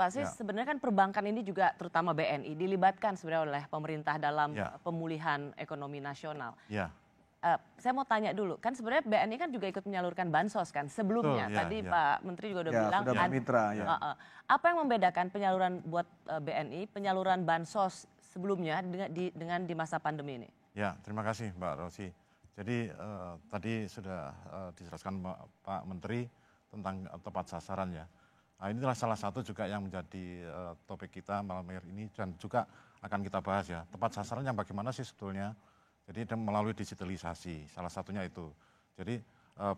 Pak Sis, sebenarnya kan perbankan ini juga terutama BNI dilibatkan sebenarnya oleh pemerintah dalam pemulihan ekonomi nasional. Saya mau tanya dulu, kan sebenarnya BNI kan juga ikut menyalurkan bansos kan sebelumnya. Tadi Pak Menteri juga udah bilang. Sudah bermitra, apa yang membedakan penyaluran buat BNI, penyaluran bansos sebelumnya dengan di masa pandemi ini? Ya, terima kasih Mbak Rosi. Jadi tadi sudah dijelaskan Pak Menteri tentang tepat sasaran ya. Nah, inilah salah satu juga yang menjadi topik kita malam hari ini dan juga akan kita bahas ya. Tepat sasaran yang bagaimana sih sebetulnya? Jadi melalui digitalisasi, salah satunya itu. Jadi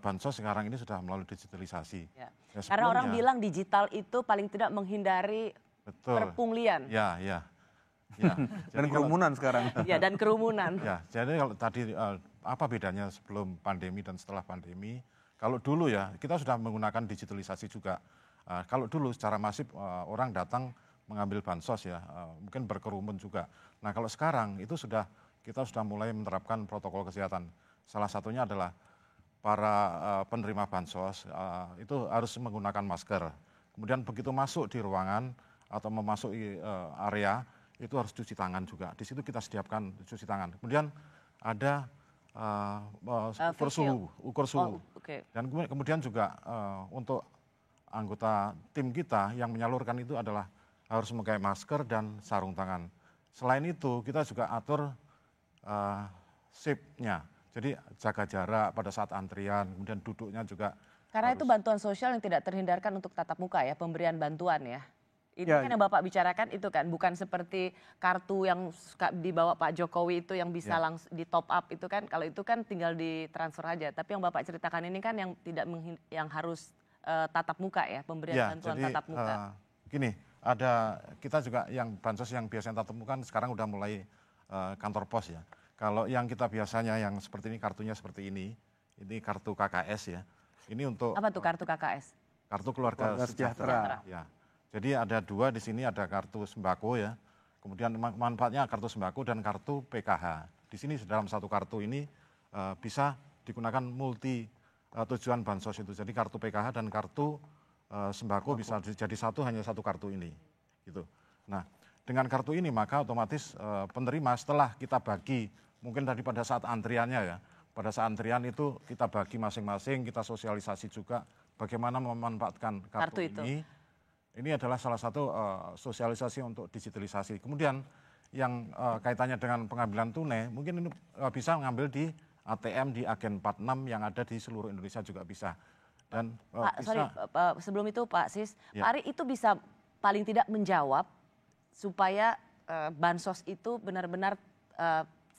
bansos sekarang ini sudah melalui digitalisasi. Ya, karena orang bilang digital itu paling tidak menghindari perpunglian. Ya. Dan kerumunan sekarang. Ya, dan kerumunan. Ya, jadi kalau tadi apa bedanya sebelum pandemi dan setelah pandemi? Kalau dulu ya kita sudah menggunakan digitalisasi juga. Kalau dulu secara masif orang datang mengambil bansos ya, mungkin berkerumun juga. Nah kalau sekarang itu kita sudah mulai menerapkan protokol kesehatan. Salah satunya adalah para penerima bansos itu harus menggunakan masker. Kemudian begitu masuk di ruangan atau memasuki area itu harus cuci tangan juga. Di situ kita sediakan cuci tangan. Kemudian ada ukur suhu. Dan kemudian juga untuk anggota tim kita yang menyalurkan itu adalah harus memakai masker dan sarung tangan. Selain itu kita juga atur shift-nya. Jadi jaga jarak pada saat antrian, kemudian duduknya juga. Karena itu bantuan sosial yang tidak terhindarkan untuk tatap muka ya, pemberian bantuan ya. Ini kan yang Bapak bicarakan itu kan, bukan seperti kartu yang dibawa Pak Jokowi itu yang bisa langsung di top up itu kan, kalau itu kan tinggal ditransfer aja. Tapi yang Bapak ceritakan ini kan yang tidak yang harus tatap muka ya, pemberian bantuan tatap muka. Gini, kita juga yang bansos yang biasanya tatap muka sekarang udah mulai kantor pos ya. Kalau yang kita biasanya yang seperti ini kartunya seperti ini kartu KKS ya. Ini untuk apa tuh kartu KKS? Kartu keluarga sejahtera. Ya. Jadi ada dua di sini, ada kartu sembako ya. Kemudian manfaatnya kartu sembako dan kartu PKH. Di sini dalam satu kartu ini bisa digunakan multi tujuan bansos itu. Jadi kartu PKH dan kartu sembako bisa jadi hanya satu kartu ini. Gitu. Nah, dengan kartu ini maka otomatis penerima setelah kita bagi, mungkin tadi pada saat antriannya ya, pada saat antrian itu kita bagi masing-masing, kita sosialisasi juga bagaimana memanfaatkan kartu ini. Ini adalah salah satu sosialisasi untuk digitalisasi. Kemudian yang kaitannya dengan pengambilan tunai, mungkin ini bisa mengambil di ATM di Agen 46 yang ada di seluruh Indonesia juga bisa. Dan sebelum itu Pak Sis, Pak Ari itu bisa paling tidak menjawab supaya bansos itu benar-benar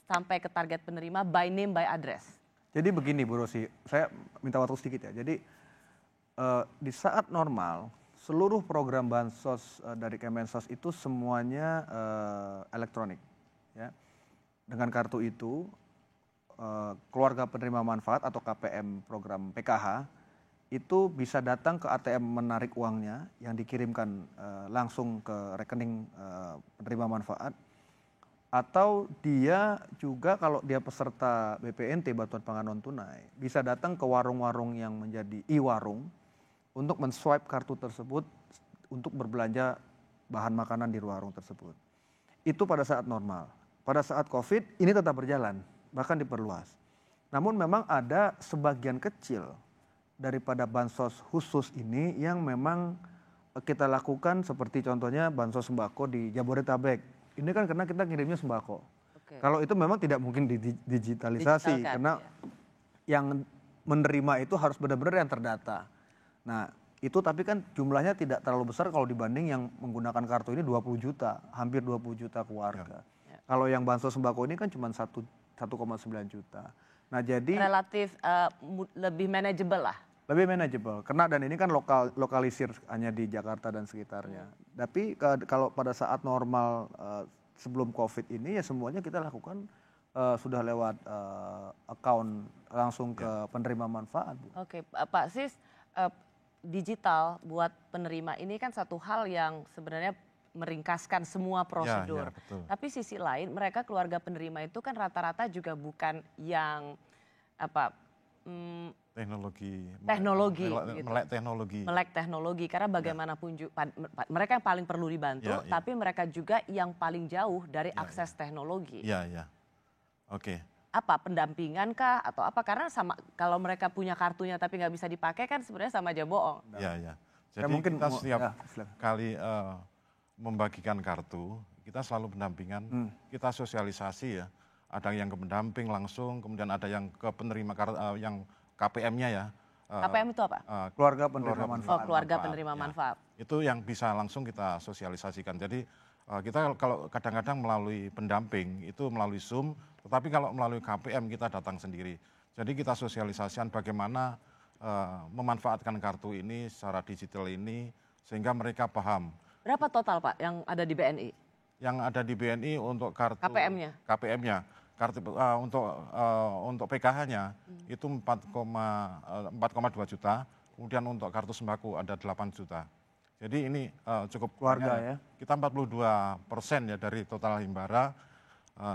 sampai ke target penerima by name by address. Jadi begini Bu Rosi, saya minta waktu sedikit ya. Jadi di saat normal seluruh program bansos dari Kemensos itu semuanya elektronik. Ya. Dengan kartu itu keluarga penerima manfaat atau KPM program PKH itu bisa datang ke ATM menarik uangnya yang dikirimkan langsung ke rekening penerima manfaat, atau dia juga kalau dia peserta BPNT bantuan pangan non tunai bisa datang ke warung-warung yang menjadi e-warung untuk men-swipe kartu tersebut untuk berbelanja bahan makanan di warung tersebut. Itu pada saat normal. Pada saat COVID ini tetap berjalan, bahkan diperluas. Namun memang ada sebagian kecil daripada bansos khusus ini yang memang kita lakukan seperti contohnya bansos sembako di Jabodetabek. Ini kan karena kita ngirimnya sembako. Kalau itu memang tidak mungkin digitalisasi karena yang menerima itu harus benar-benar yang terdata. Nah itu tapi kan jumlahnya tidak terlalu besar kalau dibanding yang menggunakan kartu ini 20 juta, hampir 20 juta keluarga. Kalau yang bansos sembako ini kan cuma 1,9 juta. Nah jadi relatif lebih manageable lah. Lebih manageable, karena dan ini kan lokalisir hanya di Jakarta dan sekitarnya. Tapi kalau pada saat normal sebelum COVID ini ya semuanya kita lakukan sudah lewat account langsung ke penerima manfaat. Bu. Oke, Pak Sis, digital buat penerima ini kan satu hal yang sebenarnya meringkaskan semua prosedur. Tapi sisi lain mereka keluarga penerima itu kan rata-rata juga bukan yang teknologi, melek teknologi. Melek teknologi, karena bagaimanapun mereka yang paling perlu dibantu, tapi mereka juga yang paling jauh dari akses teknologi. Iya. Oke. Apa pendampingan kah atau apa? Karena sama kalau mereka punya kartunya tapi nggak bisa dipakai kan sebenarnya sama aja bohong. Iya. Jadi mungkin kita setiap kali membagikan kartu, kita selalu pendampingan, kita sosialisasi ya. Ada yang ke pendamping langsung, kemudian ada yang ke penerima yang KPM-nya ya. KPM itu apa? Keluarga penerima manfaat. Oh, keluarga penerima manfaat. Itu yang bisa langsung kita sosialisasikan. Jadi kita kalau kadang-kadang melalui pendamping itu melalui Zoom, tetapi kalau melalui KPM kita datang sendiri. Jadi kita sosialisasikan bagaimana memanfaatkan kartu ini secara digital ini sehingga mereka paham. Berapa total Pak yang ada di BNI? Yang ada di BNI untuk kartu KPM-nya. Kartu untuk PKH-nya itu 4,2 juta, kemudian untuk kartu sembako ada 8 juta. Jadi ini cukup keluarga banyak. Ya. Kita 42% ya dari total Himbara.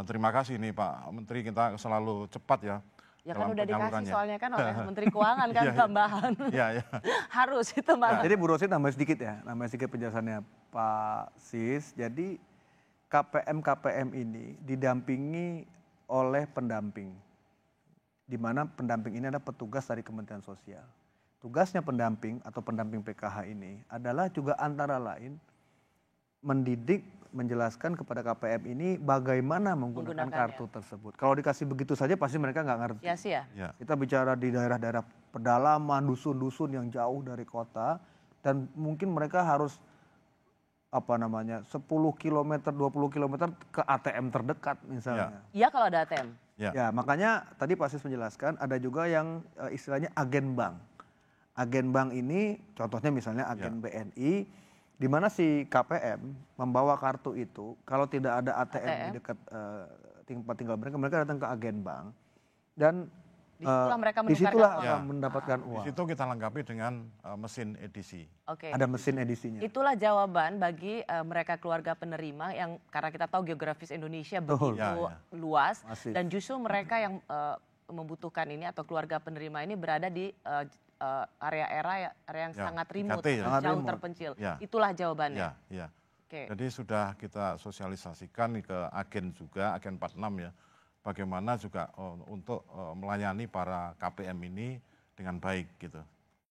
Terima kasih nih Pak Menteri, kita selalu cepat ya. Ya kan udah dikasih soalnya kan oleh Menteri Keuangan kan tambahan. Iya. Harus itu Pak. Jadi Bu Rosi tambah sedikit penjelasannya Pak Sis. Jadi KPM ini didampingi oleh pendamping, di mana pendamping ini adalah petugas dari Kementerian Sosial. Tugasnya pendamping atau pendamping PKH ini adalah juga antara lain mendidik, menjelaskan kepada KPM ini bagaimana menggunakan kartu tersebut. Kalau dikasih begitu saja pasti mereka nggak ngerti. Ya. Kita bicara di daerah-daerah pedalaman, dusun-dusun yang jauh dari kota, dan mungkin mereka harus 10 km, 20 km ke ATM terdekat misalnya. Iya kalau ada ATM. Ya, makanya tadi Pak Sis menjelaskan ada juga yang istilahnya agen bank. Agen bank ini contohnya misalnya agen BNI, di mana si KPM membawa kartu itu, kalau tidak ada ATM di dekat tempat tinggal mereka datang ke agen bank dan disitulah mendapatkan uang. Di situ kita lengkapi dengan mesin edisi. Ada mesin edisinya. Itulah jawaban bagi mereka keluarga penerima yang karena kita tahu geografis Indonesia begitu luas dan justru mereka yang membutuhkan ini atau keluarga penerima ini berada di area yang sangat remote, jauh terpencil. Itulah jawabannya. Jadi sudah kita sosialisasikan ke agen juga, agen 46 ya. Bagaimana juga untuk melayani para KPM ini dengan baik gitu.